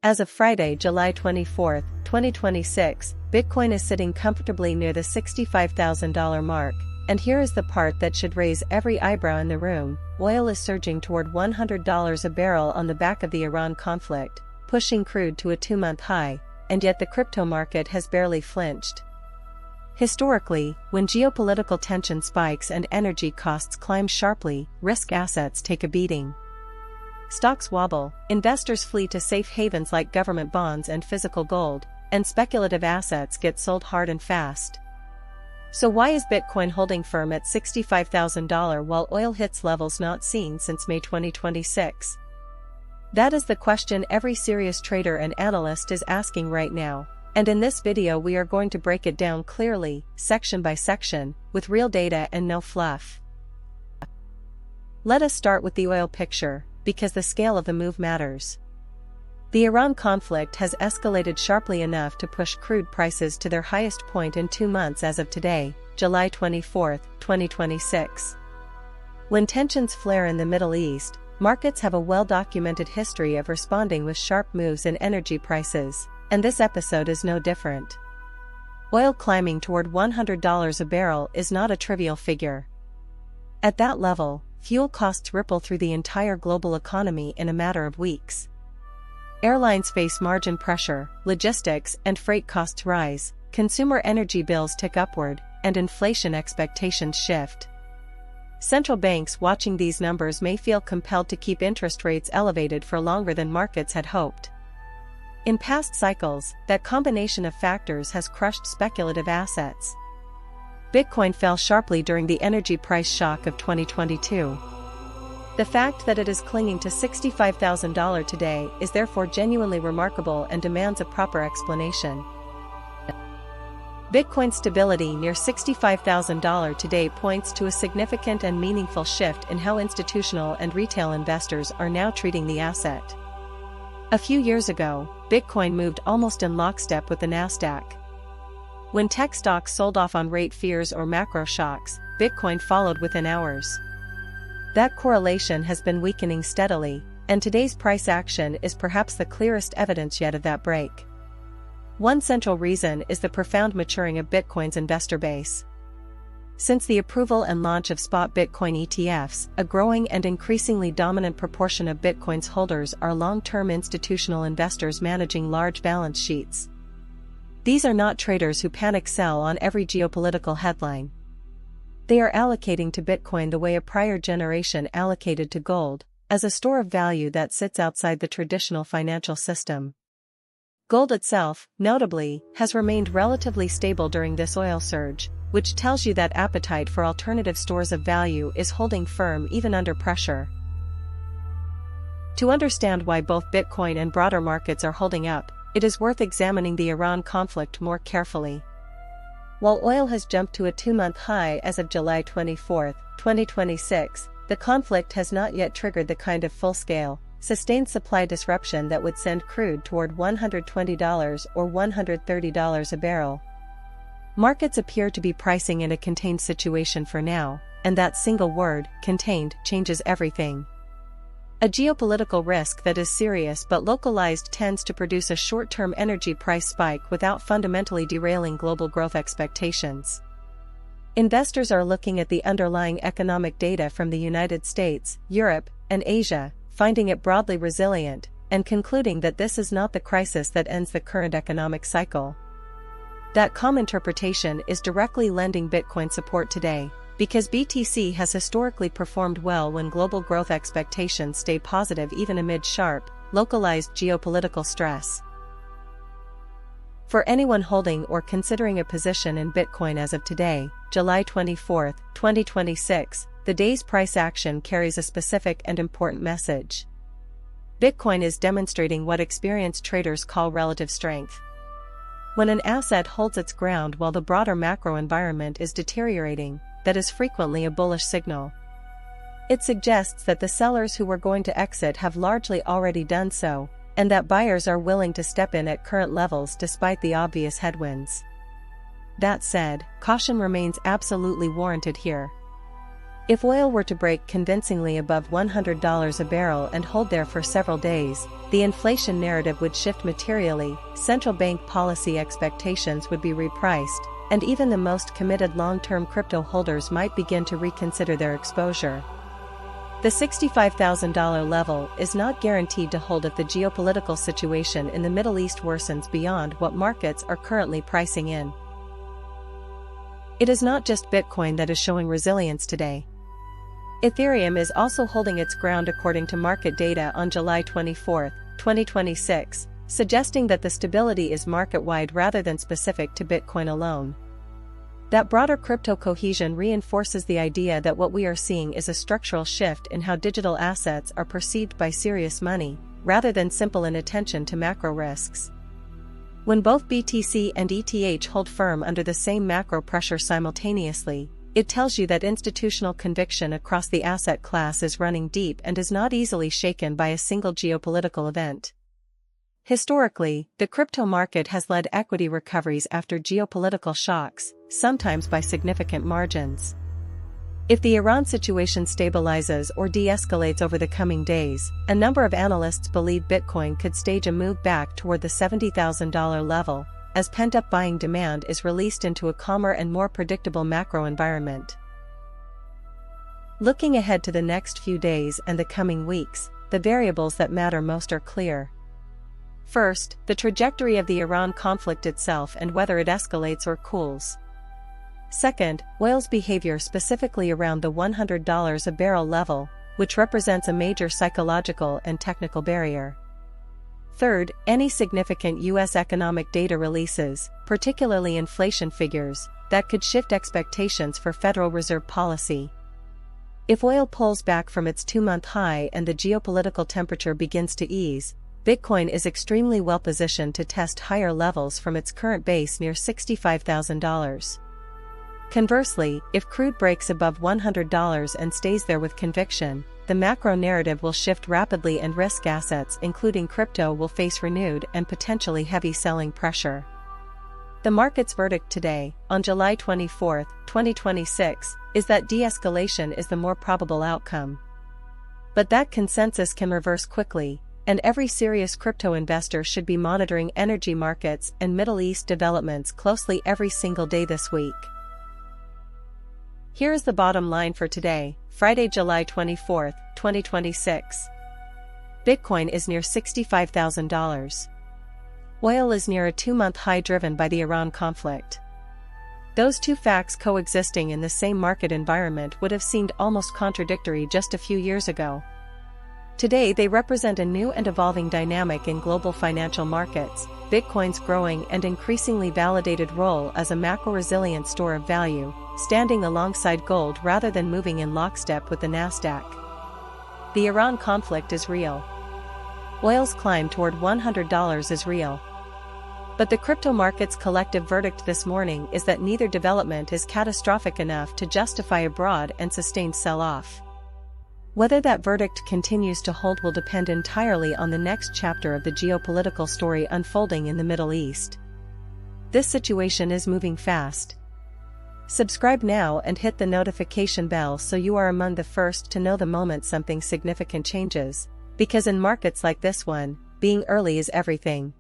As of Friday, July 24, 2026, Bitcoin is sitting comfortably near the $65,000 mark, and here is the part that should raise every eyebrow in the room. Oil is surging toward $100 a barrel on the back of the Iran conflict, pushing crude to a 2-month high, and yet the crypto market has barely flinched. Historically, when geopolitical tension spikes and energy costs climb sharply, risk assets take a beating. Stocks wobble, investors flee to safe havens like government bonds and physical gold, and speculative assets get sold hard and fast. So why is Bitcoin holding firm at $65,000 while oil hits levels not seen since May 2026? That is the question every serious trader and analyst is asking right now, and in this video we are going to break it down clearly, section by section, with real data and no fluff. Let us start with the oil picture, because the scale of the move matters. The Iran conflict has escalated sharply enough to push crude prices to their highest point in 2 months as of today, July 24, 2026. When tensions flare in the Middle East, markets have a well-documented history of responding with sharp moves in energy prices, and this episode is no different. Oil climbing toward $100 a barrel is not a trivial figure. At that level, fuel costs ripple through the entire global economy in a matter of weeks. Airlines face margin pressure, logistics and freight costs rise, consumer energy bills tick upward, and inflation expectations shift. Central banks watching these numbers may feel compelled to keep interest rates elevated for longer than markets had hoped. In past cycles, that combination of factors has crushed speculative assets. Bitcoin fell sharply during the energy price shock of 2022. The fact that it is clinging to $65,000 today is therefore genuinely remarkable and demands a proper explanation. Bitcoin's stability near $65,000 today points to a significant and meaningful shift in how institutional and retail investors are now treating the asset. A few years ago, Bitcoin moved almost in lockstep with the Nasdaq. When tech stocks sold off on rate fears or macro shocks, Bitcoin followed within hours. That correlation has been weakening steadily, and today's price action is perhaps the clearest evidence yet of that break. One central reason is the profound maturing of Bitcoin's investor base. Since the approval and launch of spot Bitcoin ETFs, a growing and increasingly dominant proportion of Bitcoin's holders are long-term institutional investors managing large balance sheets. These are not traders who panic sell on every geopolitical headline. They are allocating to Bitcoin the way a prior generation allocated to gold, as a store of value that sits outside the traditional financial system. Gold itself, notably, has remained relatively stable during this oil surge, which tells you that appetite for alternative stores of value is holding firm even under pressure. To understand why both Bitcoin and broader markets are holding up, it is worth examining the Iran conflict more carefully. While oil has jumped to a 2-month high as of July 24, 2026, the conflict has not yet triggered the kind of full-scale, sustained supply disruption that would send crude toward $120 or $130 a barrel. Markets appear to be pricing in a contained situation for now, and that single word, contained, changes everything. A geopolitical risk that is serious but localized tends to produce a short-term energy price spike without fundamentally derailing global growth expectations. Investors are looking at the underlying economic data from the United States, Europe, and Asia, finding it broadly resilient, and concluding that this is not the crisis that ends the current economic cycle. That calm interpretation is directly lending Bitcoin support today, because BTC has historically performed well when global growth expectations stay positive even amid sharp, localized geopolitical stress. For anyone holding or considering a position in Bitcoin as of today, July 24, 2026, the day's price action carries a specific and important message. Bitcoin is demonstrating what experienced traders call relative strength. When an asset holds its ground while the broader macro environment is deteriorating, that is frequently a bullish signal. It suggests that the sellers who were going to exit have largely already done so, and that buyers are willing to step in at current levels despite the obvious headwinds. That said, caution remains absolutely warranted here. If oil were to break convincingly above $100 a barrel and hold there for several days, the inflation narrative would shift materially, central bank policy expectations would be repriced, and even the most committed long-term crypto holders might begin to reconsider their exposure. The $65,000 level is not guaranteed to hold if the geopolitical situation in the Middle East worsens beyond what markets are currently pricing in. It is not just Bitcoin that is showing resilience today. Ethereum is also holding its ground according to market data on July 24, 2026, suggesting that the stability is market-wide rather than specific to Bitcoin alone. That broader crypto cohesion reinforces the idea that what we are seeing is a structural shift in how digital assets are perceived by serious money, rather than simple inattention to macro risks. When both BTC and ETH hold firm under the same macro pressure simultaneously, it tells you that institutional conviction across the asset class is running deep and is not easily shaken by a single geopolitical event. Historically, the crypto market has led equity recoveries after geopolitical shocks, sometimes by significant margins. If the Iran situation stabilizes or de-escalates over the coming days, a number of analysts believe Bitcoin could stage a move back toward the $70,000 level, as pent-up buying demand is released into a calmer and more predictable macro environment. Looking ahead to the next few days and the coming weeks, the variables that matter most are clear. First, the trajectory of the Iran conflict itself and whether it escalates or cools. Second, oil's behavior specifically around the $100 a barrel level, which represents a major psychological and technical barrier. Third, any significant U.S. economic data releases, particularly inflation figures, that could shift expectations for Federal Reserve policy. If oil pulls back from its 2-month high and the geopolitical temperature begins to ease, Bitcoin is extremely well positioned to test higher levels from its current base near $65,000. Conversely, if crude breaks above $100 and stays there with conviction, the macro narrative will shift rapidly and risk assets including crypto will face renewed and potentially heavy selling pressure. The market's verdict today, on July 24, 2026, is that de-escalation is the more probable outcome. But that consensus can reverse quickly, and every serious crypto investor should be monitoring energy markets and Middle East developments closely every single day this week. Here is the bottom line for today, Friday, July 24, 2026. Bitcoin is near $65,000. Oil is near a 2-month high driven by the Iran conflict. Those two facts coexisting in the same market environment would have seemed almost contradictory just a few years ago. Today they represent a new and evolving dynamic in global financial markets, Bitcoin's growing and increasingly validated role as a macro-resilient store of value, standing alongside gold rather than moving in lockstep with the Nasdaq. The Iran conflict is real. Oil's climb toward $100 is real. But the crypto market's collective verdict this morning is that neither development is catastrophic enough to justify a broad and sustained sell-off. Whether that verdict continues to hold will depend entirely on the next chapter of the geopolitical story unfolding in the Middle East. This situation is moving fast. Subscribe now and hit the notification bell so you are among the first to know the moment something significant changes, because in markets like this one, being early is everything.